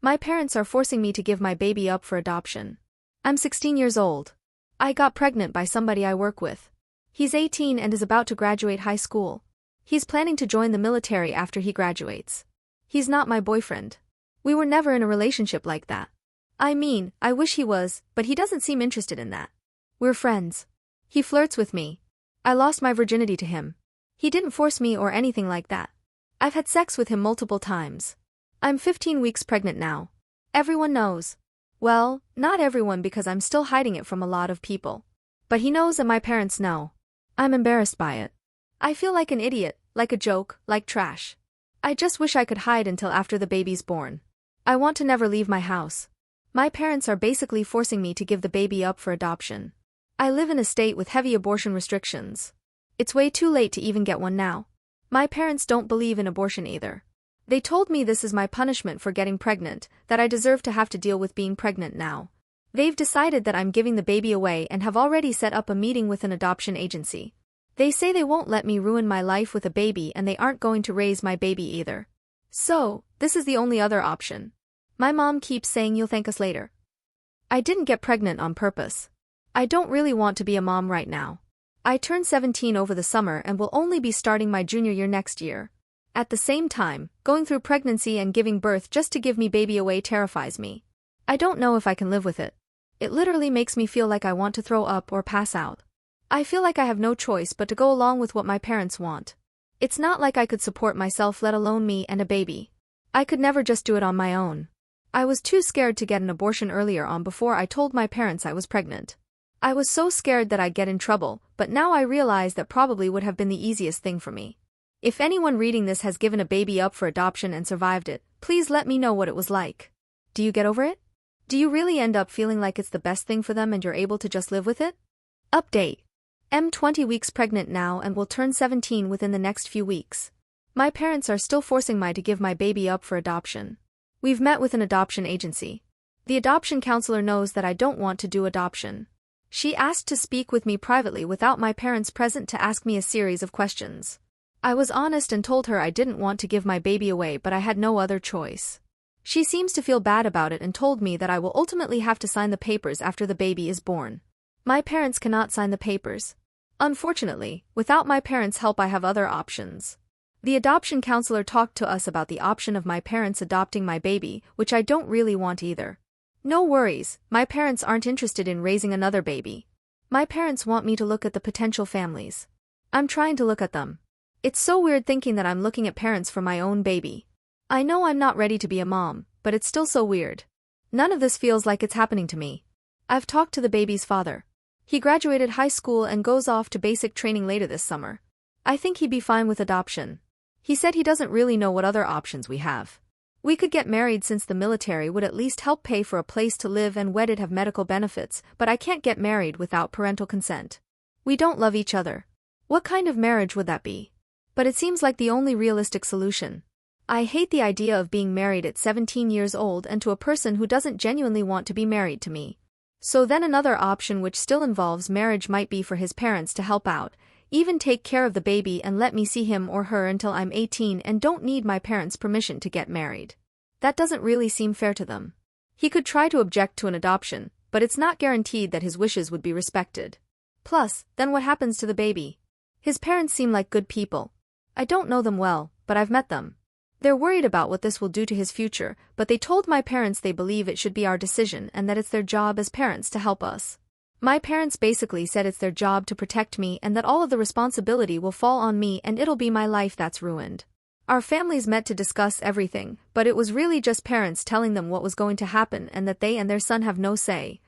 My parents are forcing me to give my baby up for adoption. I'm 16 years old. I got pregnant by somebody I work with. He's 18 and is about to graduate high school. He's planning to join the military after he graduates. He's not my boyfriend. We were never in a relationship like that. I mean, I wish he was, but he doesn't seem interested in that. We're friends. He flirts with me. I lost my virginity to him. He didn't force me or anything like that. I've had sex with him multiple times. I'm 15 weeks pregnant now. Everyone knows. Well, not everyone because I'm still hiding it from a lot of people. But he knows and my parents know. I'm embarrassed by it. I feel like an idiot, like a joke, like trash. I just wish I could hide until after the baby's born. I want to never leave my house. My parents are basically forcing me to give the baby up for adoption. I live in a state with heavy abortion restrictions. It's way too late to even get one now. My parents don't believe in abortion either. They told me this is my punishment for getting pregnant, that I deserve to have to deal with being pregnant now. They've decided that I'm giving the baby away and have already set up a meeting with an adoption agency. They say they won't let me ruin my life with a baby and they aren't going to raise my baby either. So, this is the only other option. My mom keeps saying you'll thank us later. I didn't get pregnant on purpose. I don't really want to be a mom right now. I turned 17 over the summer and will only be starting my junior year next year. At the same time, going through pregnancy and giving birth just to give me baby away terrifies me. I don't know if I can live with it. It literally makes me feel like I want to throw up or pass out. I feel like I have no choice but to go along with what my parents want. It's not like I could support myself, let alone me and a baby. I could never just do it on my own. I was too scared to get an abortion earlier on before I told my parents I was pregnant. I was so scared that I'd get in trouble, but now I realize that probably would have been the easiest thing for me. If anyone reading this has given a baby up for adoption and survived it, please let me know what it was like. Do you get over it? Do you really end up feeling like it's the best thing for them and you're able to just live with it? Update. I'm 20 weeks pregnant now and will turn 17 within the next few weeks. My parents are still forcing me to give my baby up for adoption. We've met with an adoption agency. The adoption counselor knows that I don't want to do adoption. She asked to speak with me privately without my parents present to ask me a series of questions. I was honest and told her I didn't want to give my baby away but I had no other choice. She seems to feel bad about it and told me that I will ultimately have to sign the papers after the baby is born. My parents cannot sign the papers. Unfortunately, without my parents' help I have other options. The adoption counselor talked to us about the option of my parents adopting my baby, which I don't really want either. No worries, my parents aren't interested in raising another baby. My parents want me to look at the potential families. I'm trying to look at them. It's so weird thinking that I'm looking at parents for my own baby. I know I'm not ready to be a mom, but it's still so weird. None of this feels like it's happening to me. I've talked to the baby's father. He graduated high school and goes off to basic training later this summer. I think he'd be fine with adoption. He said he doesn't really know what other options we have. We could get married since the military would at least help pay for a place to live and wedded have medical benefits, but I can't get married without parental consent. We don't love each other. What kind of marriage would that be? But it seems like the only realistic solution. I hate the idea of being married at 17 years old and to a person who doesn't genuinely want to be married to me. So then another option which still involves marriage might be for his parents to help out, even take care of the baby and let me see him or her until I'm 18 and don't need my parents' permission to get married. That doesn't really seem fair to them. He could try to object to an adoption, but it's not guaranteed that his wishes would be respected. Plus, then what happens to the baby? His parents seem like good people. I don't know them well, but I've met them. They're worried about what this will do to his future, but they told my parents they believe it should be our decision and that it's their job as parents to help us. My parents basically said it's their job to protect me and that all of the responsibility will fall on me and it'll be my life that's ruined. Our families met to discuss everything, but it was really just parents telling them what was going to happen and that they and their son have no say,